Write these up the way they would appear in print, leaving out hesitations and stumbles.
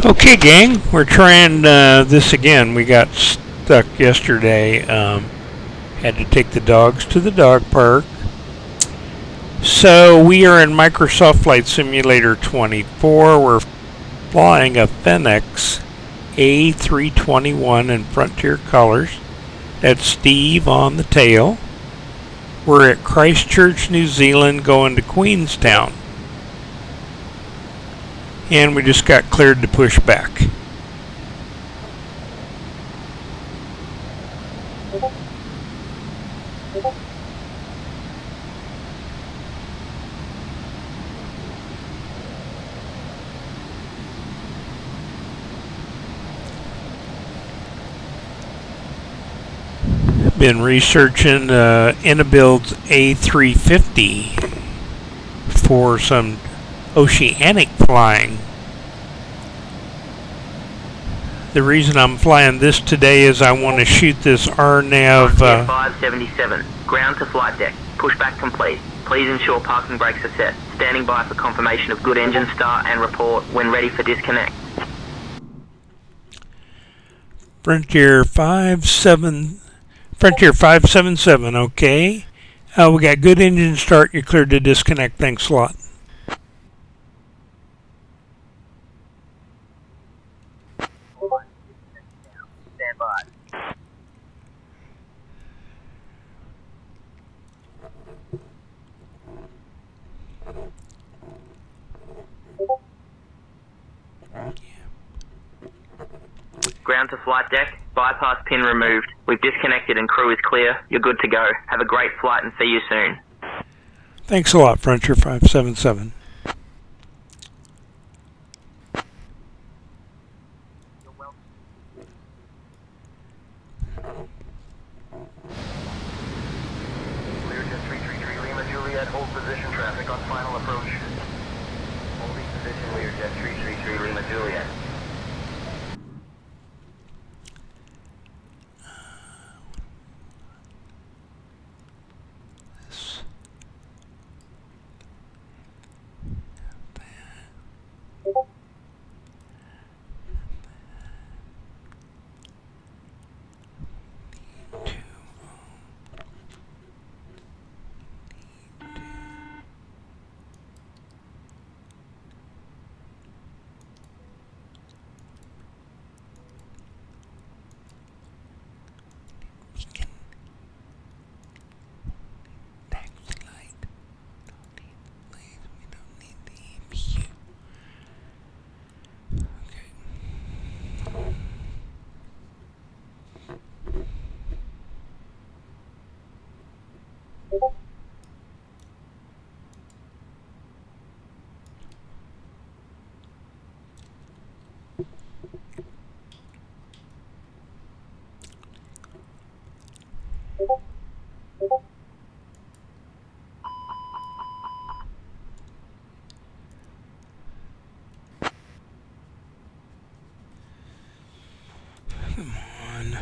Okay, gang, we're trying this again. We got stuck yesterday. Had to take the dogs to the dog park. So we are in Microsoft Flight Simulator 24. We're flying a Fenix A321 in Frontier colors. That's Steve on the tail. We're at Christchurch, New Zealand, going to Queenstown. And we just got cleared to push back. Been researching Inabuild's A350 for some oceanic flying. The reason I'm flying this today is I want to shoot this RNAV 577, ground to flight deck, pushback complete. Please ensure parking brakes are set. Standing by for confirmation of good engine start and report when ready for disconnect. Frontier 577, okay. We got good engine start, you're cleared to disconnect, thanks a lot. Stand by. Ground to flight deck, bypass pin removed. We've disconnected and crew is clear. You're good to go. Have a great flight and see you soon. Thanks a lot, Frontier 577. Learjet 333 Lima Juliet, hold position, traffic on final approach. Holding position, Learjet 333 Lima Juliet. Come on.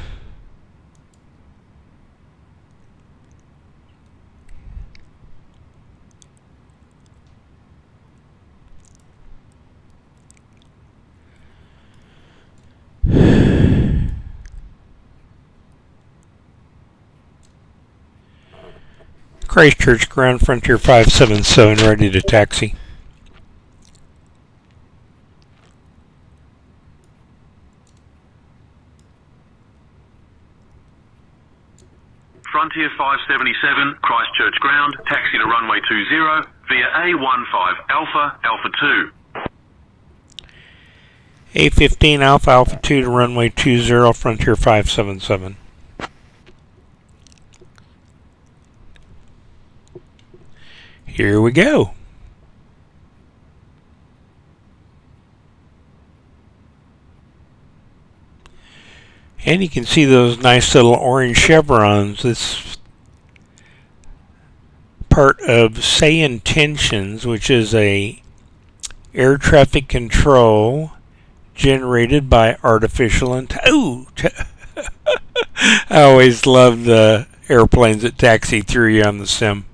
Christchurch, ground Frontier 577, ready to taxi. Frontier 577, Christchurch ground, taxi to runway 20 via A15 Alpha, Alpha 2. A15 Alpha, Alpha 2 to runway 20, Frontier 577. Here we go. And you can see those nice little orange chevrons. It's part of Sayintentions, which is a air traffic control generated by artificial intelligence. I always love the airplanes that taxi through you on the sim.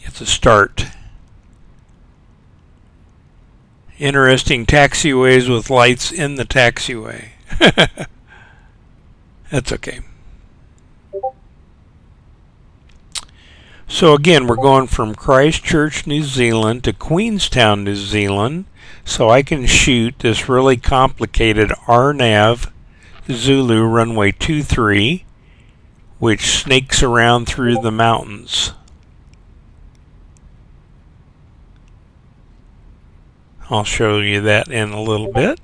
You have to start. Interesting taxiways with lights in the taxiway. That's okay. So again, we're going from Christchurch, New Zealand to Queenstown, New Zealand. So I can shoot this really complicated RNAV Zulu runway 23, which snakes around through the mountains. I'll show you that in a little bit.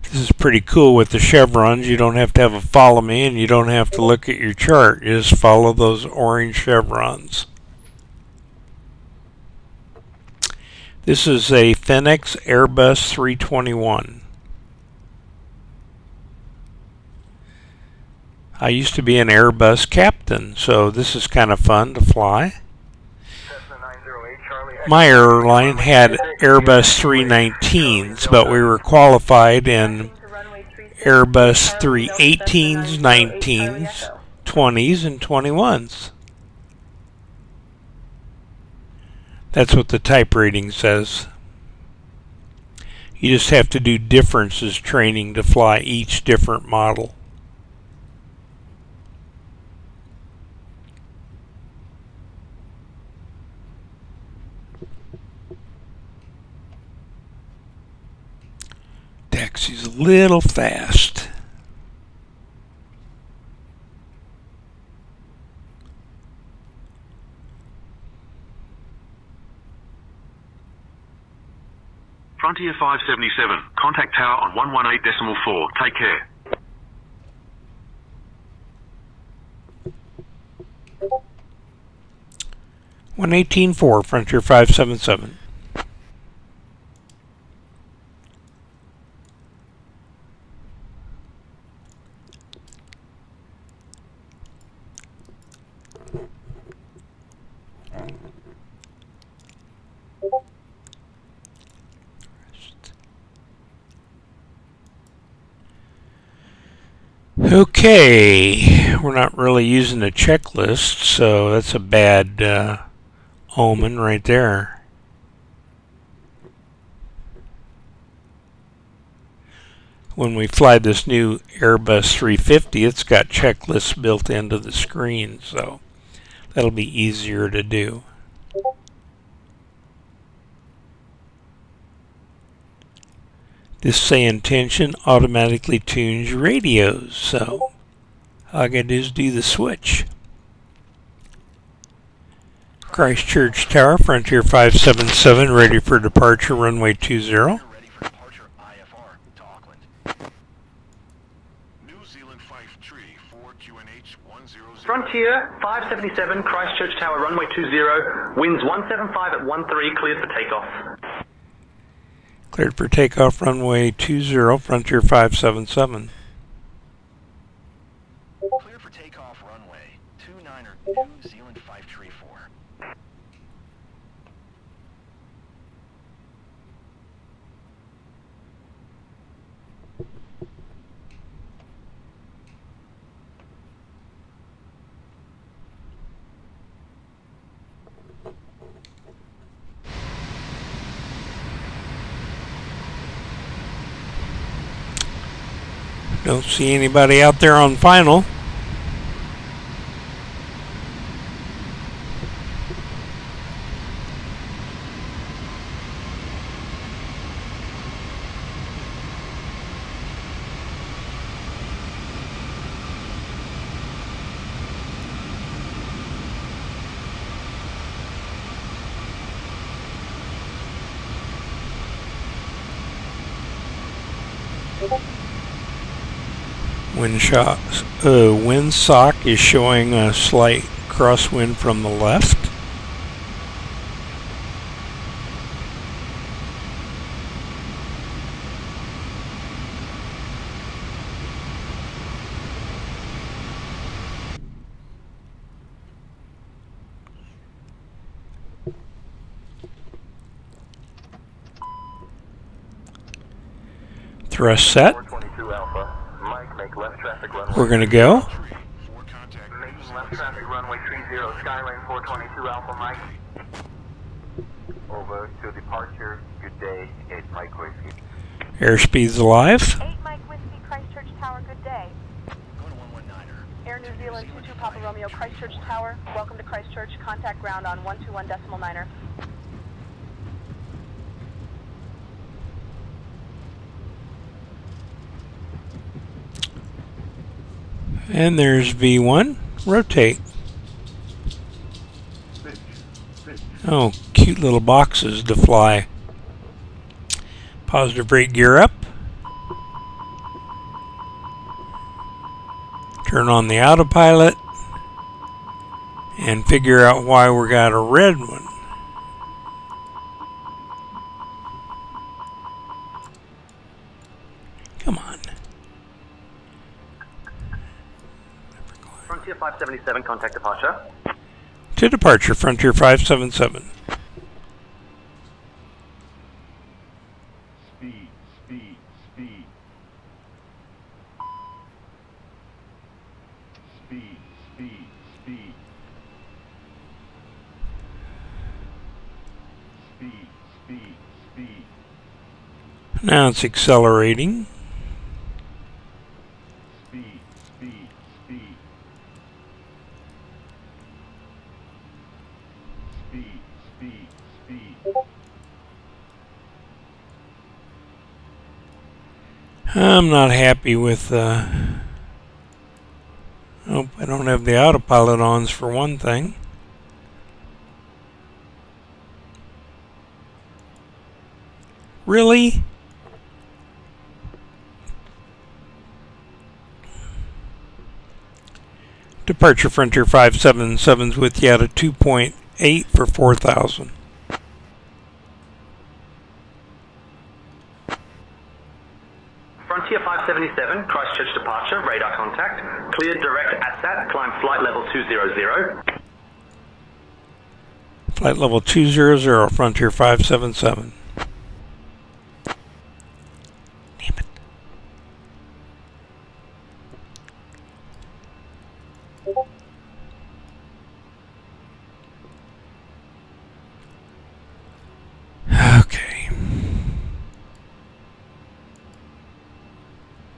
This is pretty cool with the chevrons. You don't have to have a follow me, and you don't have to look at your chart. You just follow those orange chevrons. This is a Fenix AirBus 321. I used to be an AirBus captain, so this is kind of fun to fly. My airline had Airbus 319s, but we were qualified in Airbus 318s, 19s, 20s, and 21s. That's what the type rating says. You just have to do differences training to fly each different model. Taxi's a little fast. Frontier 577, contact tower on 118.4. Take care. (118.4) Frontier 577. Okay, we're not really using a checklist, so that's a bad omen right there. When we fly this new Airbus 350, it's got checklists built into the screen, so that'll be easier to do. This Sayintention automatically tunes radios, so all I gotta do is do the switch. Christchurch Tower, Frontier 577, ready for departure, runway 20. Ready for departure IFR to Auckland. New Zealand 534 QNH 100. Frontier 577, Christchurch Tower, runway 20, winds 175 at 13, cleared for takeoff. Cleared for takeoff, runway 20, Frontier 577. Cleared for takeoff, runway 29 or New Zealand 534. Don't see anybody out there on final. Windsock is showing a slight crosswind from the left. Thrust set. 422 Alpha. Mike, make left traffic runway. We're going to go. For contact New Making Zealand left traffic runway 330 Skylane 422 Alpha Mike. Over to departure. Good day, 8 Mike Whiskey. Airspeed's alive. 8 Mike Whiskey, Christchurch Tower, good day. Going to 119er. Air New Zealand 22 Papa Romeo, Christchurch Tower. Welcome to Christchurch. Contact ground on 121.9er. And there's V1. Rotate. Oh, cute little boxes to fly. Positive rate gear up. Turn on the autopilot. And figure out why we got a red one. Come on. Frontier 577, contact departure. To departure, Frontier 577. Speed, speed, speed. Speed, speed, speed. Speed, speed, speed. Now it's accelerating. Speed, speed, speed. Speed, speed, speed. I'm not happy with oh, I don't have the autopilot ons for one thing. Really? Departure Frontier 577's with you at a 2.8 for 4,000. Frontier 577, Christchurch departure, radar contact. Cleared direct ATSAT, climb flight level 200. Flight level 200, Frontier 577. Damn it. Okay.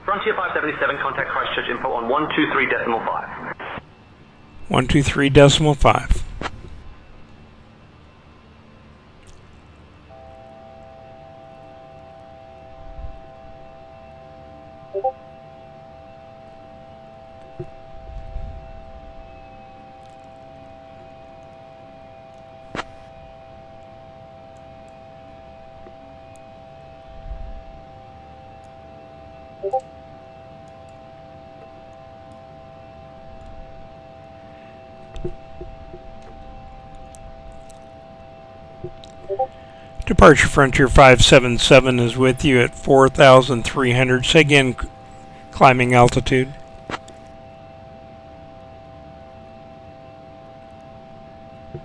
Frontier 577, contact Christchurch info on 123.5. 123.5. Departure Frontier 577 is with you at 4,300. Say again, climbing altitude.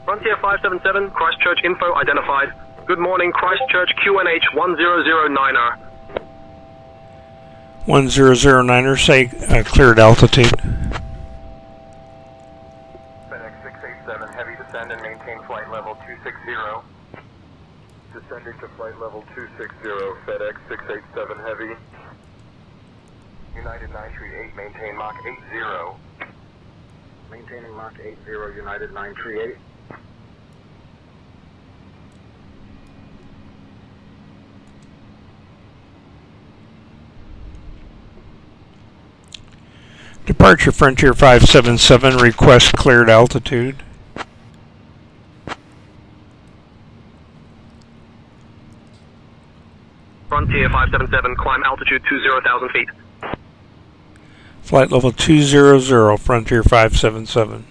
Frontier 577, Christchurch info identified. Good morning, Christchurch QNH 1009er. 1009er, say cleared altitude. Fenix 687, heavy descend and maintain flight level 260. Descending to flight level 260, FedEx 687 heavy. United 938, maintain Mach 80. Maintaining Mach 80, United 938. Departure Frontier 577, request cleared altitude. Frontier 577, climb altitude 20,000 feet. Flight level 200, Frontier 577.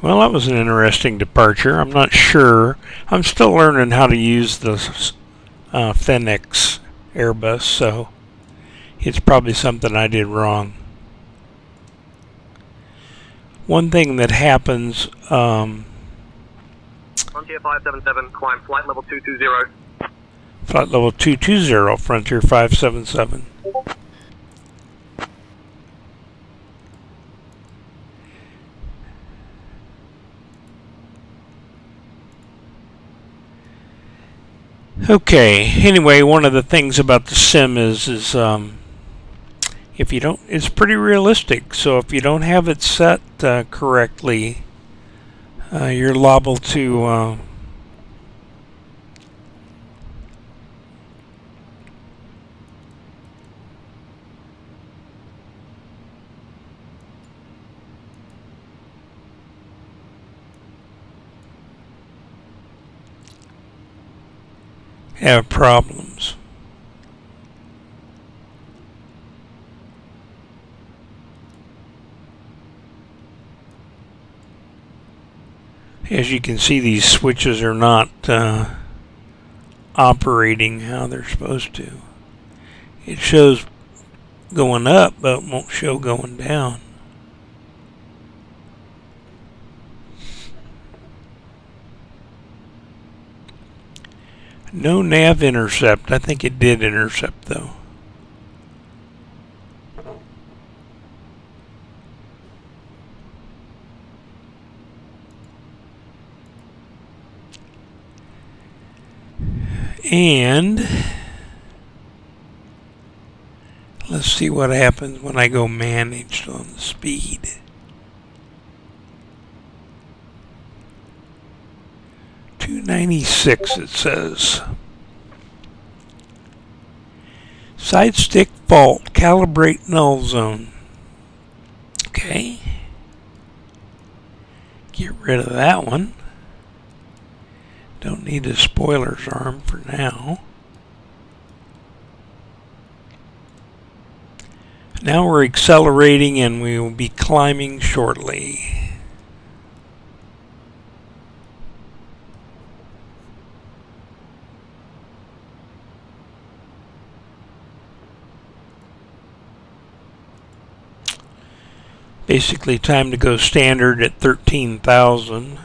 Well, that was an interesting departure. I'm not sure. I'm still learning how to use the Fenix AirBus, so it's probably something I did wrong. One thing that happens, Frontier 577, climb flight level 220. flight level 220, Frontier 577. Okay, anyway, one of the things about the sim is if you don't, it's pretty realistic. So if you don't have it set correctly, you're liable to have problems. As you can see, these switches are not operating how they're supposed to. It shows going up, but won't show going down. No nav intercept. I think it did intercept though. And let's see what happens when I go managed on the speed. .296 it says. Side stick fault. Calibrate null zone. Okay. Get rid of that one. Don't need a spoilers arm for now. Now we're accelerating and we will be climbing shortly. Basically time to go standard at 13,000.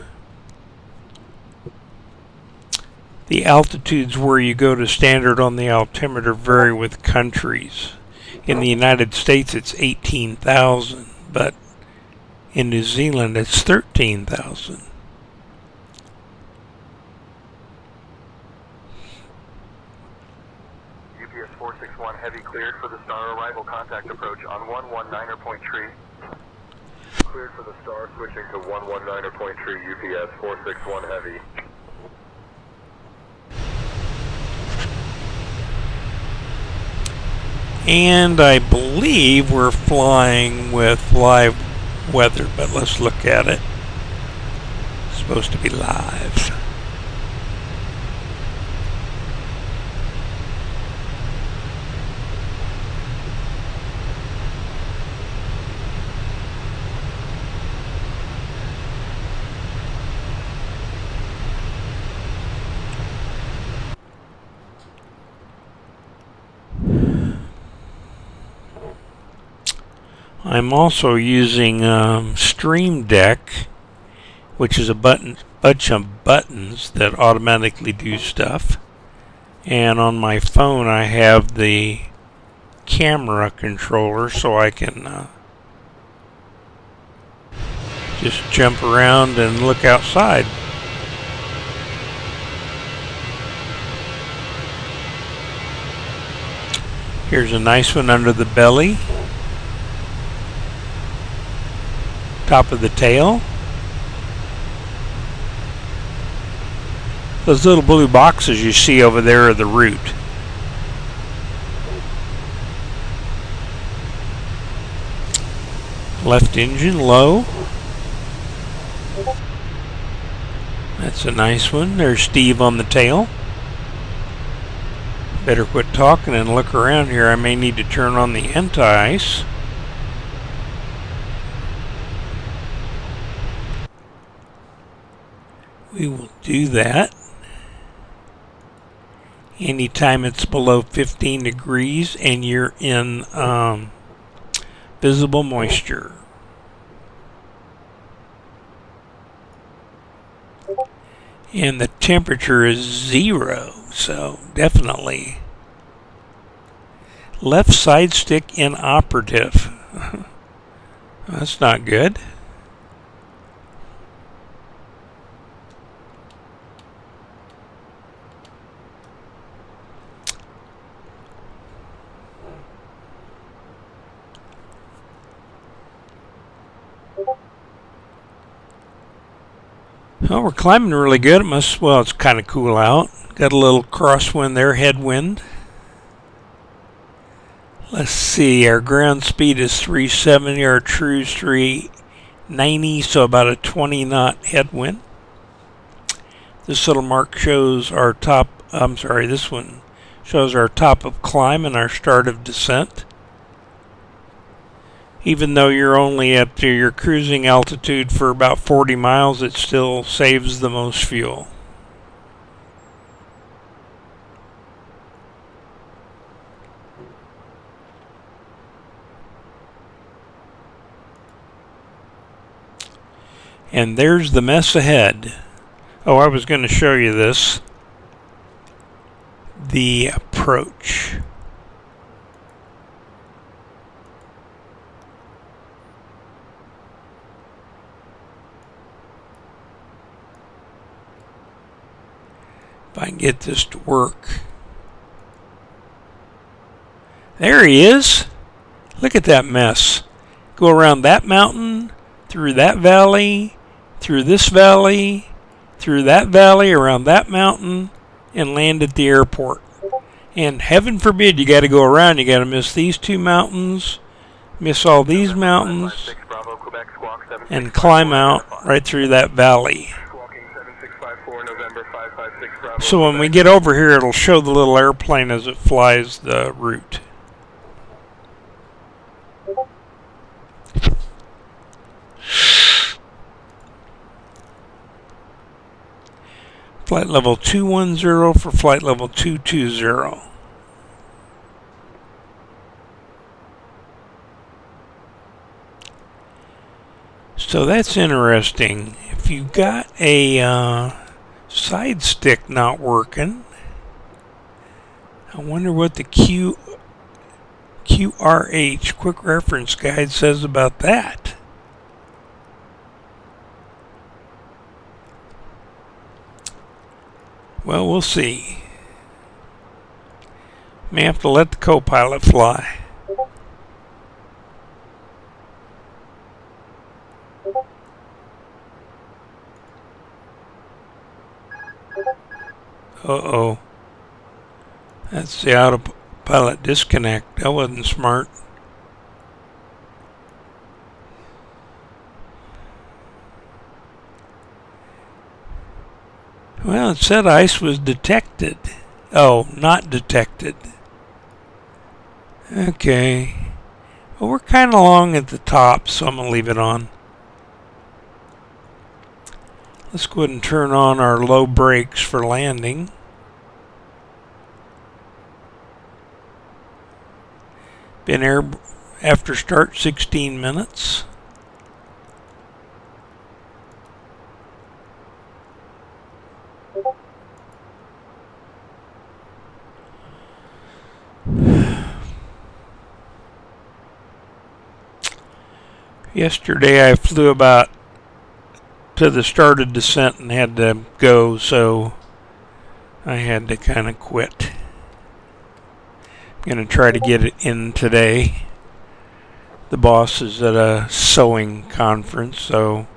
The altitudes where you go to standard on the altimeter vary with countries. In the United States it's 18,000, but in New Zealand it's 13,000. UPS 461 Heavy cleared for the star arrival contact approach on 119er point tree. Cleared for the star switching to 119er point tree UPS 461 Heavy. And I believe we're flying with live weather, but let's look at it. It's supposed to be live. I'm also using Stream Deck, which is a bunch of buttons that automatically do stuff. And on my phone I have the camera controller so I can just jump around and look outside. Here's a nice one under the belly. Top of the tail. Those little blue boxes you see over there are the root. Left engine low. That's a nice one. There's Steve on the tail. Better quit talking and look around here. I may need to turn on the anti-ice. We will do that anytime it's below 15 degrees and you're in visible moisture. And the temperature is 0, so definitely. Left side stick inoperative. That's not good. Well, we're climbing really good. Well, it's kind of cool out. Got a little crosswind there, headwind. Let's see, our ground speed is 370, our cruise 390, so about a 20 knot headwind. This little mark shows our top, this one shows our top of climb and our start of descent. Even though you're only at your cruising altitude for about 40 miles, it still saves the most fuel. And there's the mess ahead. Oh, I was going to show you this. The approach. If I can get this to work. There he is. Look at that mess. Go around that mountain, through that valley, through this valley, through that valley, around that mountain, and land at the airport. And heaven forbid you got to go around. You got to miss these two mountains, miss all these mountains, and climb out right through that valley. So when we get over here, it'll show the little airplane as it flies the route. Flight level 210 for flight level 220. So that's interesting. If you've got a side stick not working, I wonder what the QRH, Quick Reference Guide, says about that. Well, we'll see. May have to let the co-pilot fly. Uh-oh. That's the autopilot disconnect. That wasn't smart. Well, it said ice was detected. Oh, not detected. Okay. Well, we're kind of long at the top, so I'm going to leave it on. Let's go ahead and turn on our low brakes for landing. Been air after start 16 minutes. Yesterday I flew about to the start of descent and had to go, so I had to kind of quit. I'm going to try to get it in today. The boss is at a sewing conference, so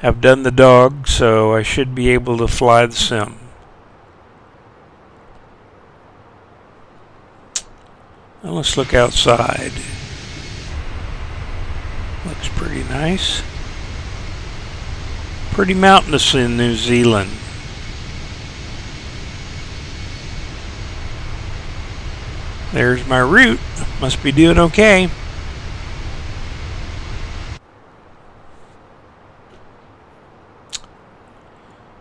I've done the dog, so I should be able to fly the sim. Well, let's look outside. Looks pretty nice. Pretty mountainous in New Zealand. There's my route. Must be doing okay.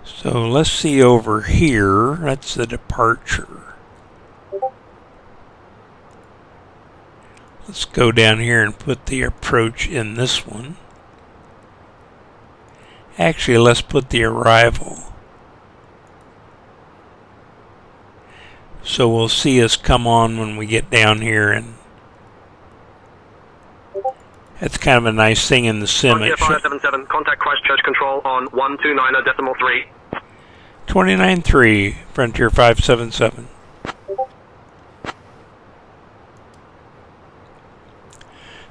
So let's see over here. That's the departure. Let's go down here and put the approach in this one. Actually, let's put the arrival. So we'll see us come on when we get down here, and that's kind of a nice thing in the sim. Frontier 577, contact Christchurch Control on 129.3. 29.3, Frontier 577.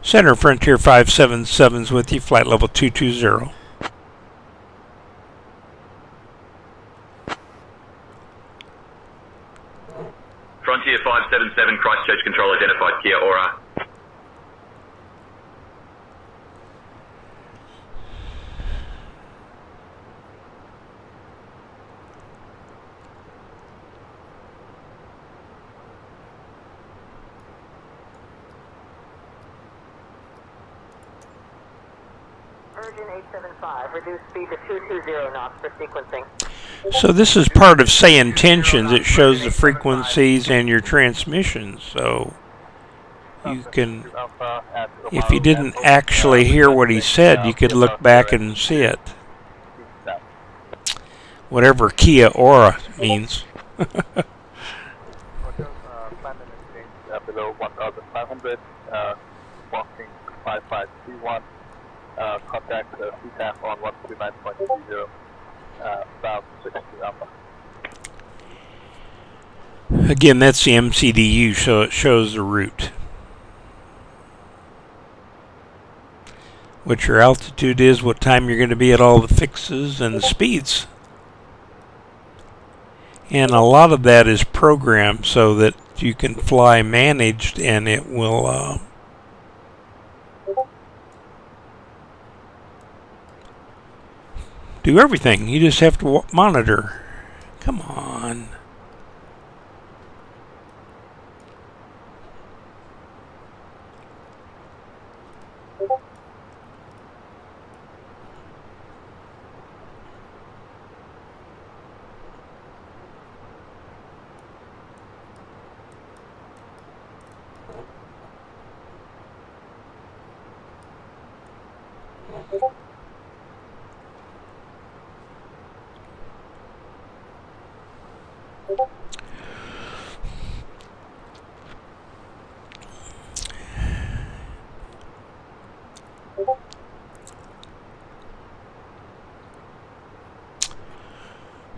Center Frontier 577's with you, flight level 220. Kia Ora. Virgin 875, reduce speed to 220 knots for sequencing. So this is part of Sayintentions. It shows the frequencies and your transmissions. So you can, if you didn't actually hear what he said, you could look back and see it. Whatever Kia Ora means. Below 1,500, walking 5531, contact CTAF on 129.30, bound 62 Alpha. Again, that's the MCDU, so it shows the route. What your altitude is, what time you're going to be at all the fixes, and the speeds. And a lot of that is programmed so that you can fly managed, and it will do everything. You just have to monitor. Come on.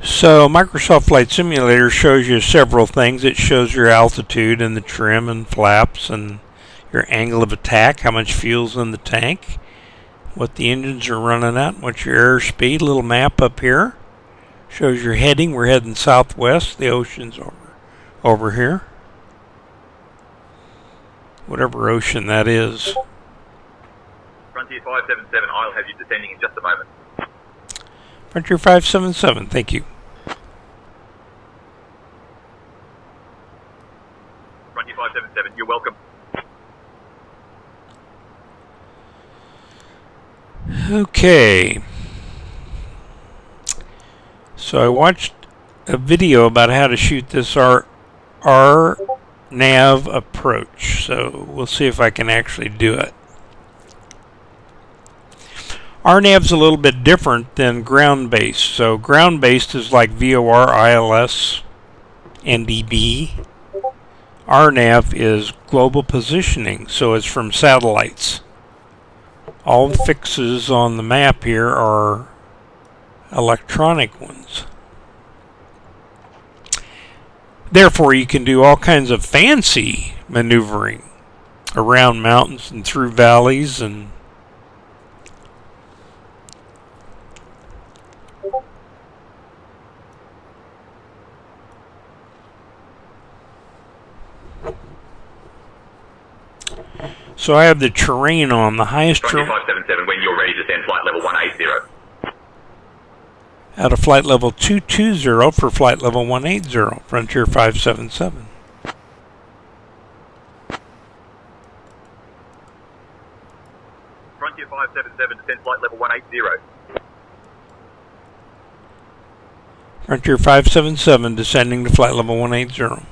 So Microsoft Flight Simulator shows you several things. It shows your altitude and the trim and flaps and your angle of attack, how much fuel's in the tank, what the engines are running at, what's your airspeed. Little map up here shows your heading. We're heading southwest. The ocean's over here. Whatever ocean that is. Frontier 577, I'll have you descending in just a moment. Frontier 577, thank you. Frontier 577, you're welcome. Okay. So I watched a video about how to shoot this RNAV approach. So we'll see if I can actually do it. RNAV's a little bit different than ground-based. So ground-based is like VOR, ILS, NDB. RNAV is global positioning, so it's from satellites. All the fixes on the map here are electronic ones. Therefore, you can do all kinds of fancy maneuvering around mountains and through valleys and so I have the terrain on the highest terrain. 577, when you're ready to send flight level 180. Out of flight level 220 for flight level 180, Frontier 577. Frontier 577, descend flight level 180. Frontier 577, descending to flight level 180.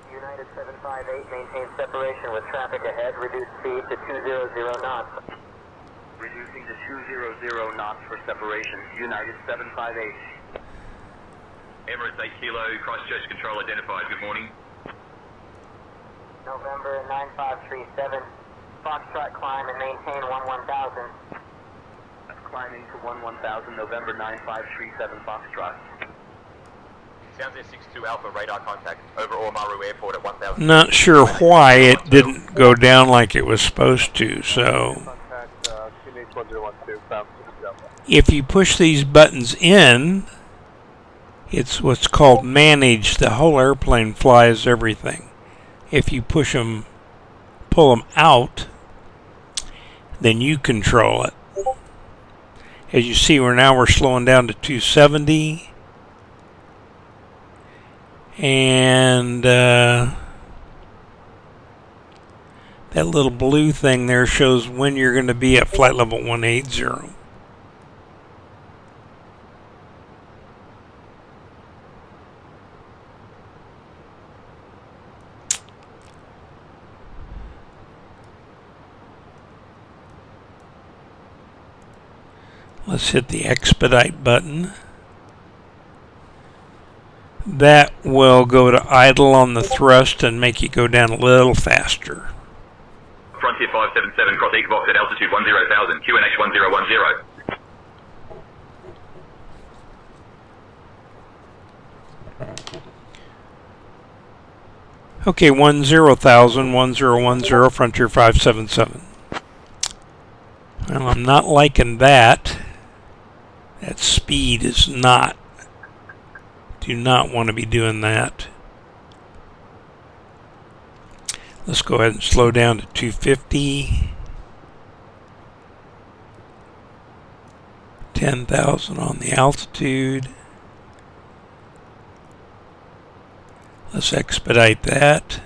United 758, maintain separation with traffic ahead. Reduce speed to 200 knots. Reducing to 200 knots for separation. United 758. Emirates 8 Kilo, Christchurch control identified. Good morning. November 9537. Foxtrot climb and maintain 11000. Climbing to 11000, November 9537 Foxtrot. Sounds S62 Alpha, radar contact over Oamaru Airport at 1000. Not sure why it didn't go down like it was supposed to, so if you push these buttons in, It's what's called managed. The whole airplane flies everything. If you pull them out, then you control it. As you see, we're slowing down to 270. And that little blue thing there shows when you're going to be at flight level 180. Let's hit the expedite button. That will go to idle on the thrust and make you go down a little faster. Frontier 577, cross Equinox at altitude 10,000, QNH 1010. Okay, 10,000, 1010, Frontier 577. Well, I'm not liking that. That speed is not. Do not want to be doing that. Let's go ahead and slow down to 250. 10,000 on the altitude. Let's expedite that.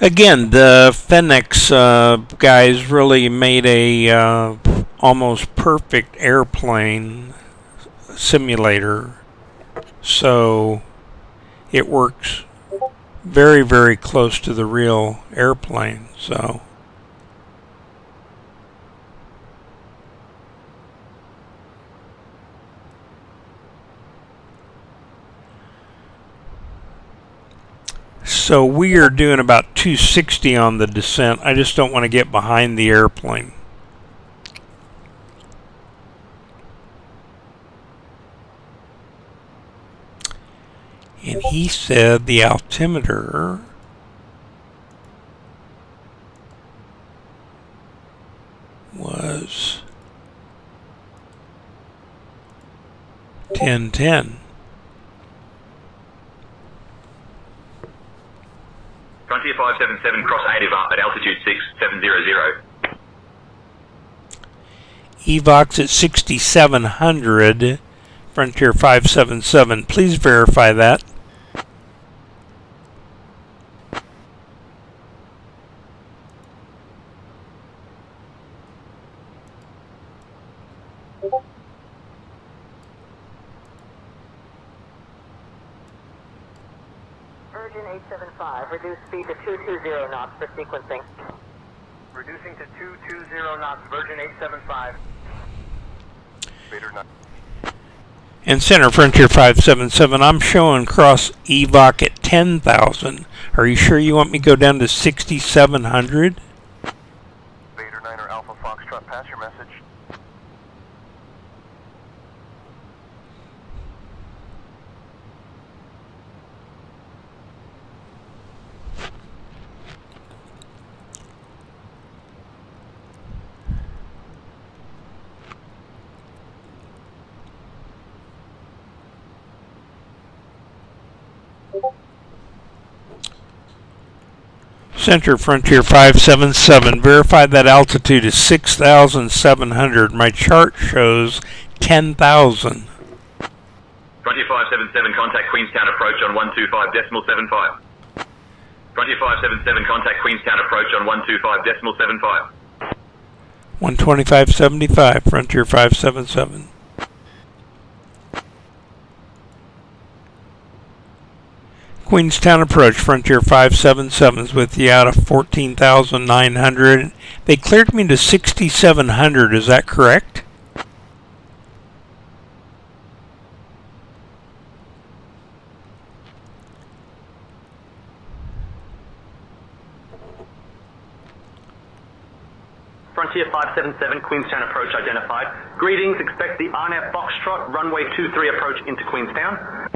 Again, the Fenix guys really made a almost perfect airplane simulator, so it works very, very close to the real airplane. So we are doing about 260 on the descent. I just don't want to get behind the airplane. And he said the altimeter was 1010. Frontier 577, cross ATC at altitude 6700. EVOX at 6,700, Frontier 577. Please verify that. Virgin 875, reduce speed to 220 knots for sequencing. Reducing to 220 knots, Virgin 875. Vader 9. And Center Frontier 577, I'm showing cross EVOC at 10,000. Are you sure you want me to go down to 6,700? Vader 9 or Alpha Foxtrot, pass your message. Center Frontier 577, verify that altitude is 6,700. My chart shows 10,000. Frontier 577, contact Queenstown approach on 125.75. Frontier 577, contact Queenstown approach on 125.75. 125.75, Frontier 577. Queenstown approach, Frontier 577 is with you out of 14,900. They cleared me to 6,700, is that correct? Frontier 577, Queenstown approach identified. Greetings, expect the RNAV Foxtrot, runway 23 approach into Queenstown.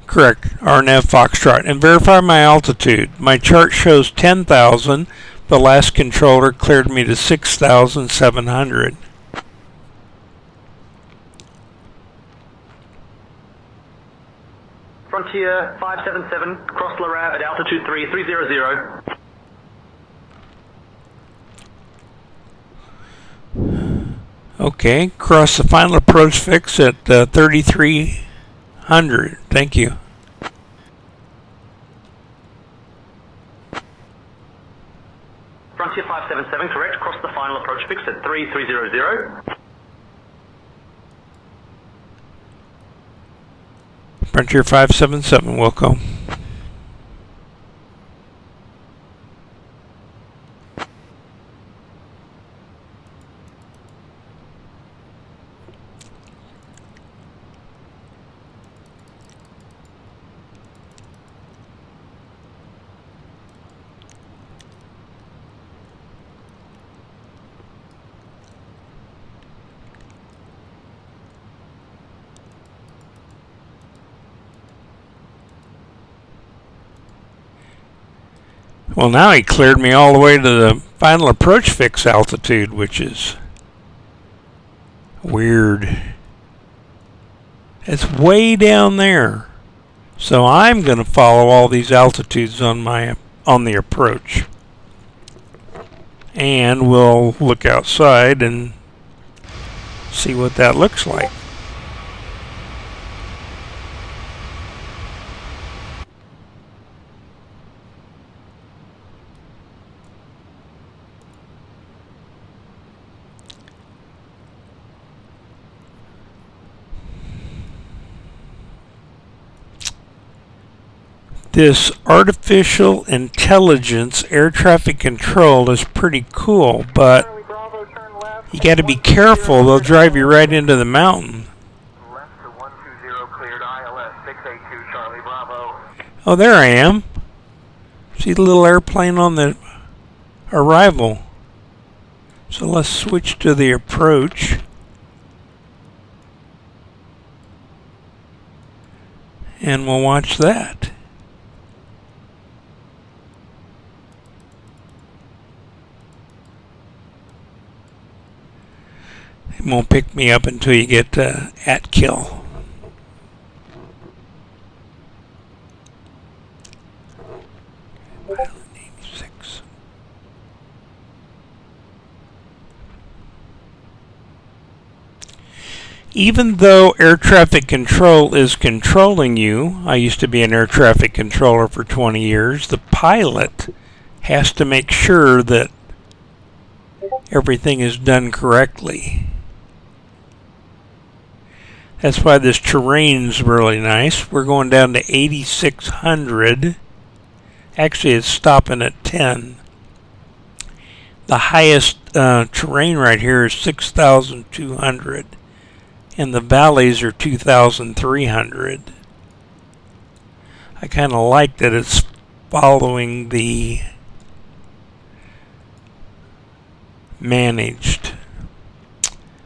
Correct, RNAV Foxtrot. And verify my altitude. My chart shows 10,000. The last controller cleared me to 6,700. Frontier 577, cross LaRav at altitude 3300. Okay, cross the final approach fix at 3,300. Thank you. Frontier 577, correct, cross the final approach fix at 3300. Frontier 577, welcome. Well, now he cleared me all the way to the final approach fix altitude, which is weird. It's way down there. So I'm going to follow all these altitudes on the approach. And we'll look outside and see what that looks like. This artificial intelligence air traffic control is pretty cool, but you got to be careful. They'll drive you right into the mountain. Left to 120 cleared ILS 682 Charlie Bravo. Oh, there I am. See the little airplane on the arrival. So let's switch to the approach. And we'll watch that. It won't pick me up until you get at kill. Pilot 86. Even though air traffic control is controlling you, I used to be an air traffic controller for 20 years, the pilot has to make sure that everything is done correctly. That's why this terrain's really nice. We're going down to 8,600. Actually, it's stopping at 10. The highest terrain right here is 6,200. And the valleys are 2,300. I kind of like that it's following the managed.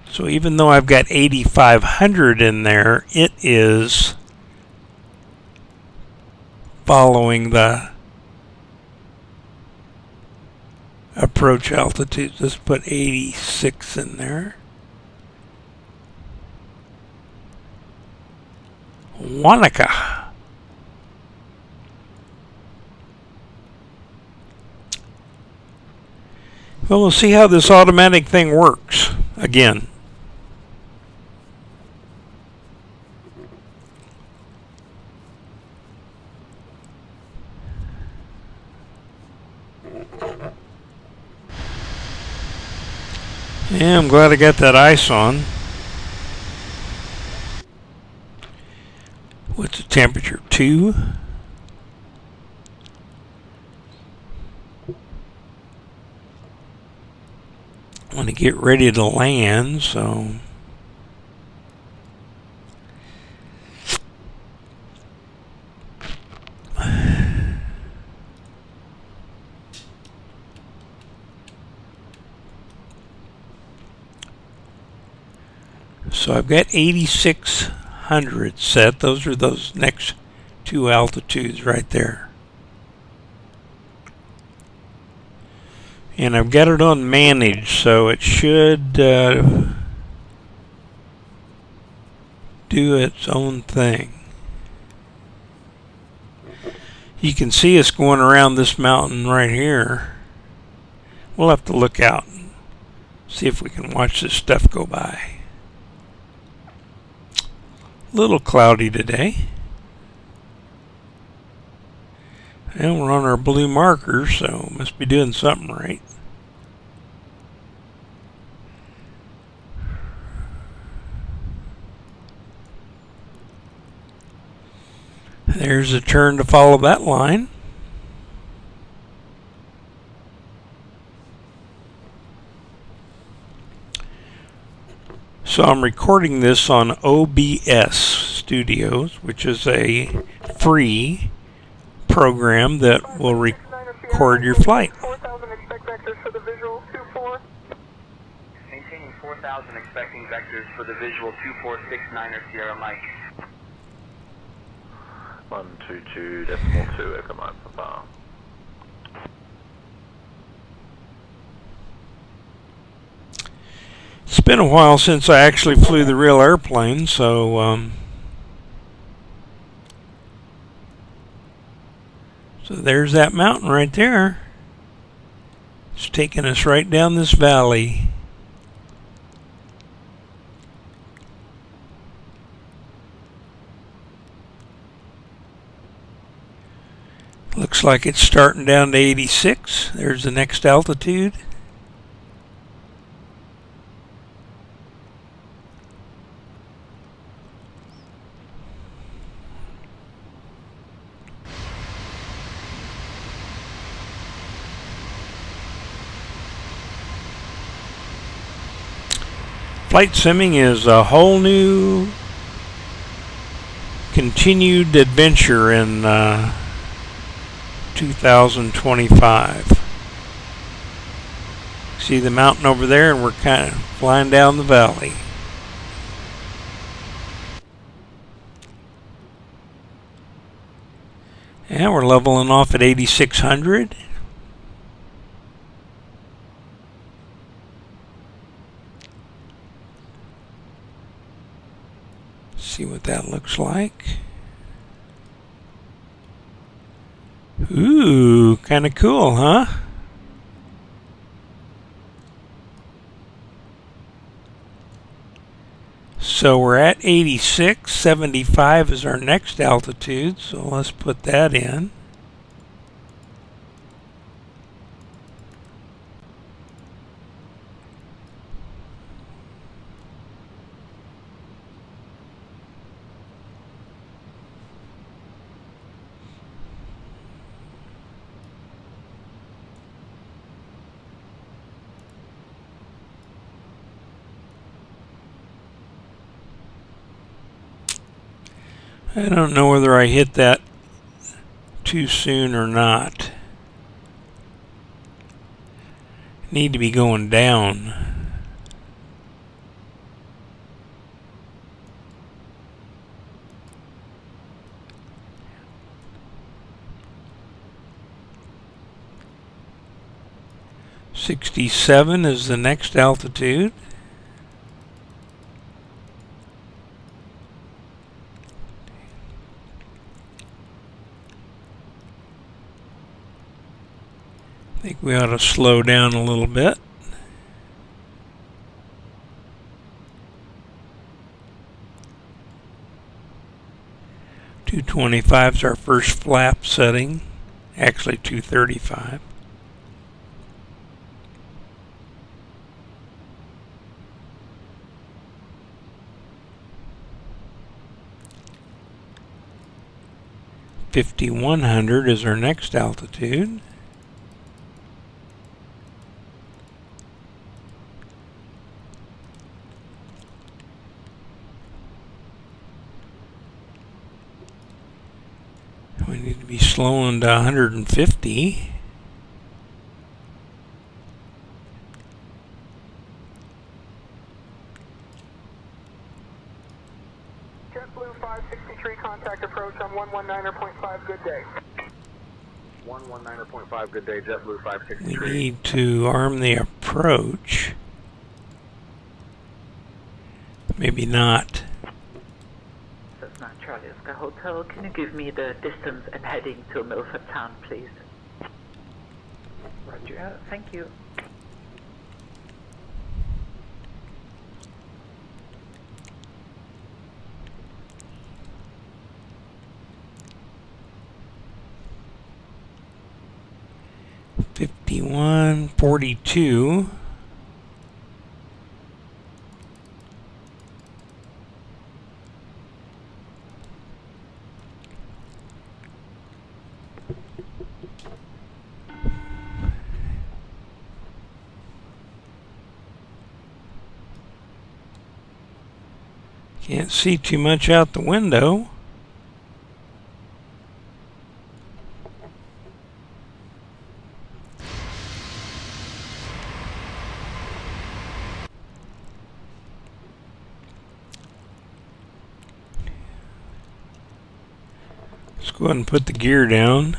So even though I've got 8,500 in there, it is following the approach altitude. Let's put 86 in there. Wanaka. Well, we'll see how this automatic thing works again. Yeah, I'm glad I got that ice on. What's the temperature? 2? I want to get ready to land, so So I've got 8600 set. Those are those next two altitudes right there. And I've got it on manage, so it should do its own thing. You can see us going around this mountain right here. We'll have to look out and see if we can watch this stuff go by. A little cloudy today. And we're on our blue marker, so must be doing something right. There's a turn to follow that line. So I'm recording this on OBS Studios, which is a free program that will record your flight. 4,000 expect vectors for the visual 24. Maintaining 4,000 expecting vectors for the visual 2469er Sierra Mike. 122.2 Echo Mike Papa. It's been a while since I actually flew the real airplane, so there's that mountain right there. It's taking us right down this valley. Looks like it's starting down to 86. There's the next altitude. Flight simming is a whole new continued adventure in 2025. See the mountain over there, and we're kind of flying down the valley. And we're leveling off at 8600. See what that looks like. Ooh, kind of cool, huh? So we're at 86. 75 is our next altitude, so let's put that in. I don't know whether I hit that too soon or not. Need to be going down. .67 is the next altitude. I think we ought to slow down a little bit. .225 is our first flap setting, actually 235. .5100 is our next altitude. We need to be slowing to 150. 563, contact approach on 119.5, good day. 119.5, good day, JetBlue We 563. need to arm the approach. Maybe not. That's not Charlie Oscar Hotel. Can you give me the distance and heading to Milford Town, please? Roger, thank you. $51.42. Can't see too much out the window. Let's go ahead and put the gear down.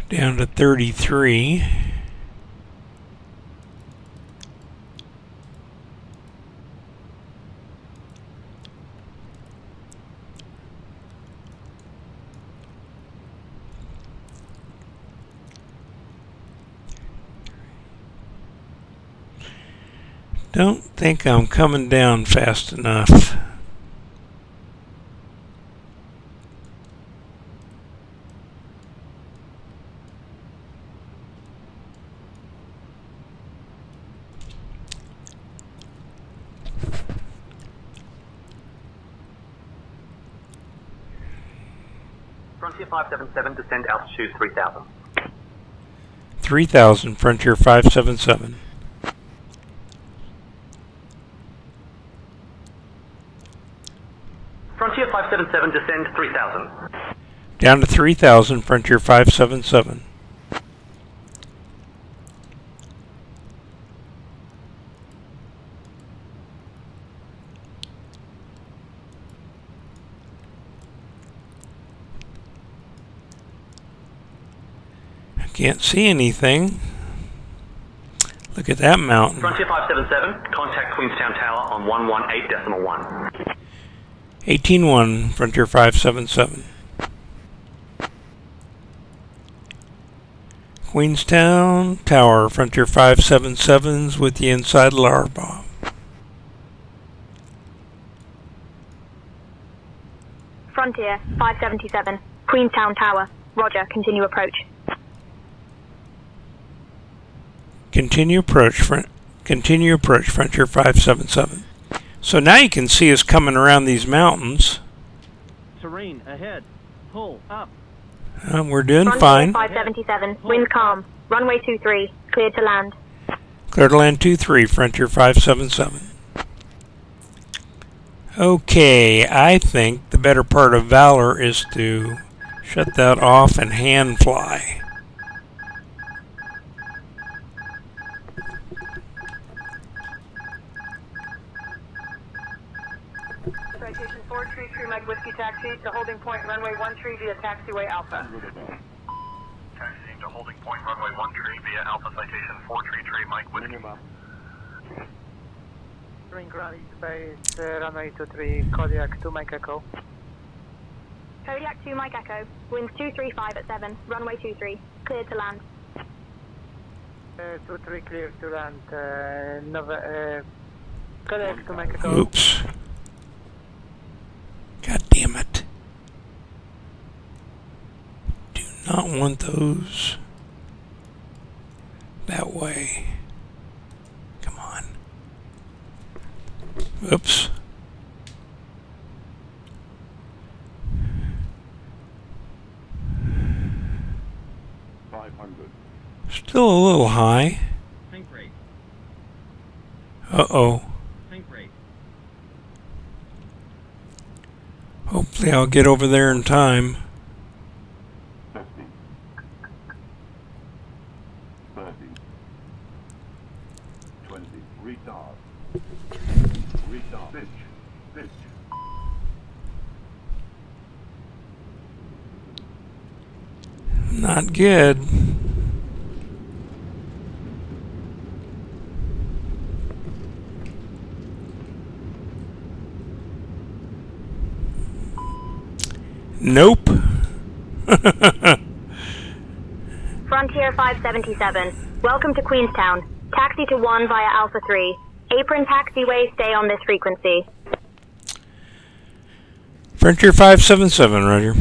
Down to 33. Don't think I'm coming down fast enough. Frontier 577, descend altitude 3000. 3000, Frontier 577. Frontier 577, descend 3000. Down to 3000, Frontier 577. Can't see anything. Look at that mountain. Frontier 577, contact Queenstown Tower on 118.1. 18-1, Frontier 577. Queenstown Tower, Frontier 577's with the inside alarm bomb. Frontier 577, Queenstown Tower. Roger, continue approach. Continue approach, Frontier 577. So now you can see us coming around these mountains. Terrain ahead. Pull up. We're doing Frontier fine. 577, wind calm. Runway 23, cleared to land. Clear to land 23, Frontier 577. Okay, I think the better part of Valor is to shut that off and hand fly. Citation 433 Mike Whiskey Taxi to holding point runway 13 via taxiway Alpha. Taxiing to holding point runway 13 via Alpha citation 433 Mike Whiskey. Ring ground space, runway 23, Kodiak 2 Mike Echo. Kodiak 2 Mike Echo, winds 235 at 7, runway 23, cleared to land. 23 clear to land, Kodiak 2 Mike Echo. Oops. God damn it. Do not want those that way. Come on. Oops. Still a little high. Think rate. Uh-oh. Think rate. Hopefully I'll get over there in time. Not good. Nope. Frontier 577, welcome to Queenstown. Taxi to 1 via Alpha 3. Apron taxiway, stay on this frequency. Frontier 577, roger.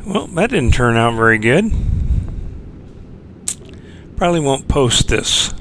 Well, that didn't turn out very good. Probably won't post this.